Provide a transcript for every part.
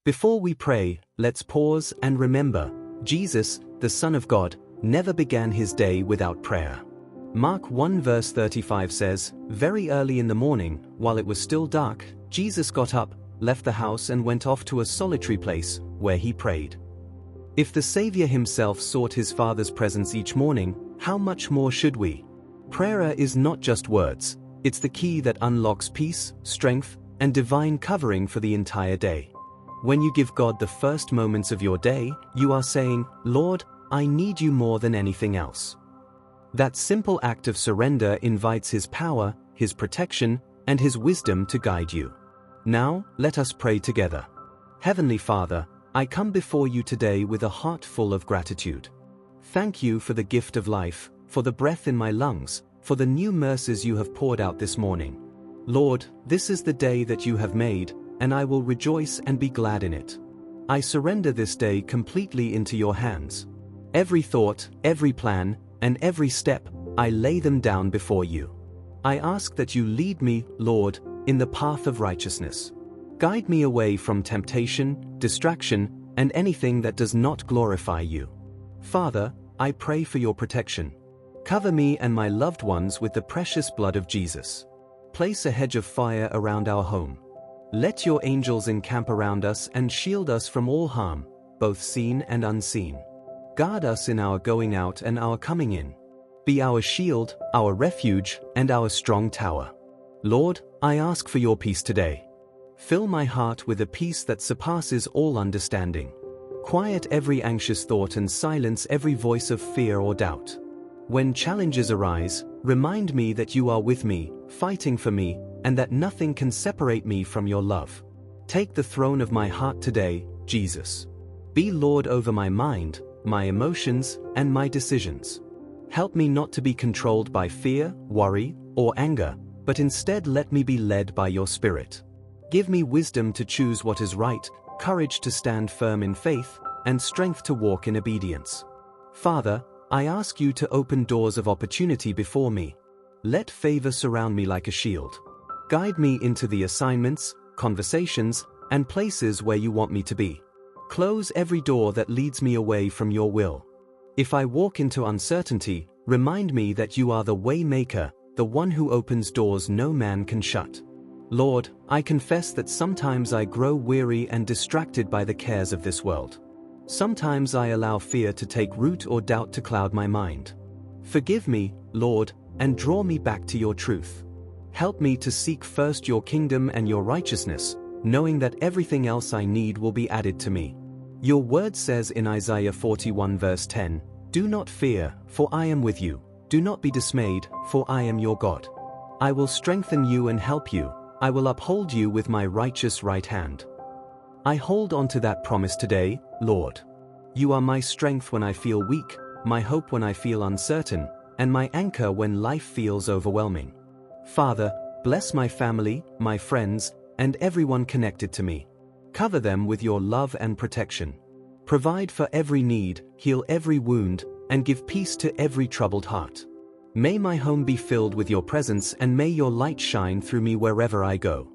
Before we pray, let's pause and remember, Jesus, the Son of God, never began his day without prayer. Mark 1 verse 35 says, "Very early in the morning, while it was still dark, Jesus got up, left the house and went off to a solitary place, where he prayed." If the Savior himself sought his Father's presence each morning, how much more should we? Prayer is not just words, it's the key that unlocks peace, strength, and divine covering for the entire day. When you give God the first moments of your day, you are saying, "Lord, I need you more than anything else." That simple act of surrender invites his power, his protection, and his wisdom to guide you. Now, let us pray together. Heavenly Father, I come before you today with a heart full of gratitude. Thank you for the gift of life, for the breath in my lungs, for the new mercies you have poured out this morning. Lord, this is the day that you have made, and I will rejoice and be glad in it. I surrender this day completely into your hands. Every thought, every plan, and every step, I lay them down before you. I ask that you lead me, Lord, in the path of righteousness. Guide me away from temptation, distraction, and anything that does not glorify you. Father, I pray for your protection. Cover me and my loved ones with the precious blood of Jesus. Place a hedge of fire around our home. Let your angels encamp around us and shield us from all harm, both seen and unseen. Guard us in our going out and our coming in. Be our shield, our refuge, and our strong tower. Lord, I ask for your peace today. Fill my heart with a peace that surpasses all understanding. Quiet every anxious thought and silence every voice of fear or doubt. When challenges arise, remind me that you are with me, fighting for me, and that nothing can separate me from your love. Take the throne of my heart today, Jesus. Be Lord over my mind, my emotions, and my decisions. Help me not to be controlled by fear, worry, or anger, but instead let me be led by your Spirit. Give me wisdom to choose what is right, courage to stand firm in faith, and strength to walk in obedience. Father, I ask you to open doors of opportunity before me. Let favor surround me like a shield. Guide me into the assignments, conversations, and places where you want me to be. Close every door that leads me away from your will. If I walk into uncertainty, remind me that you are the way maker, the one who opens doors no man can shut. Lord, I confess that sometimes I grow weary and distracted by the cares of this world. Sometimes I allow fear to take root or doubt to cloud my mind. Forgive me, Lord, and draw me back to your truth. Help me to seek first your kingdom and your righteousness, knowing that everything else I need will be added to me. Your word says in Isaiah 41 verse 10, "Do not fear, for I am with you. Do not be dismayed, for I am your God. I will strengthen you and help you. I will uphold you with my righteous right hand." I hold on to that promise today, Lord. You are my strength when I feel weak, my hope when I feel uncertain, and my anchor when life feels overwhelming. Father, bless my family, my friends, and everyone connected to me. Cover them with your love and protection. Provide for every need, heal every wound, and give peace to every troubled heart. May my home be filled with your presence and may your light shine through me wherever I go.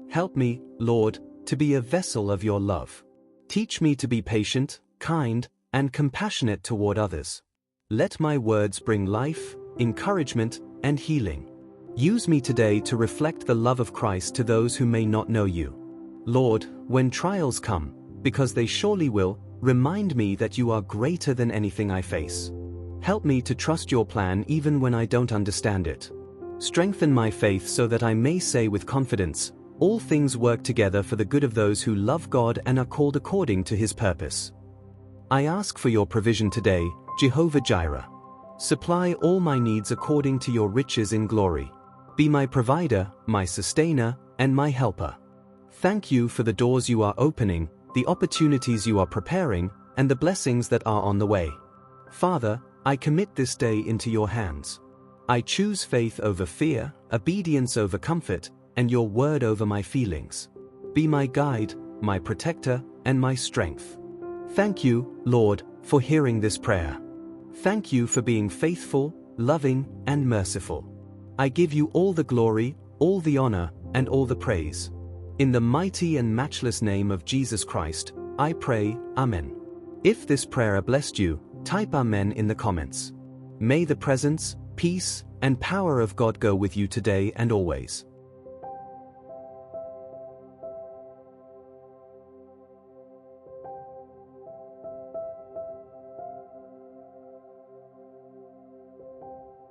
Help me, Lord, to be a vessel of your love. Teach me to be patient, kind, and compassionate toward others. Let my words bring life, encouragement, and healing. Use me today to reflect the love of Christ to those who may not know you. Lord, when trials come, because they surely will, remind me that you are greater than anything I face. Help me to trust your plan even when I don't understand it. Strengthen my faith so that I may say with confidence, "All things work together for the good of those who love God and are called according to his purpose." I ask for your provision today, Jehovah Jireh. Supply all my needs according to your riches in glory. Be my provider, my sustainer, and my helper. Thank you for the doors you are opening, the opportunities you are preparing, and the blessings that are on the way. Father, I commit this day into your hands. I choose faith over fear, obedience over comfort, and your word over my feelings. Be my guide, my protector, and my strength. Thank you, Lord, for hearing this prayer. Thank you for being faithful, loving, and merciful. I give you all the glory, all the honor, and all the praise. In the mighty and matchless name of Jesus Christ, I pray, Amen. If this prayer blessed you, type Amen in the comments. May the presence, peace, and power of God go with you today and always.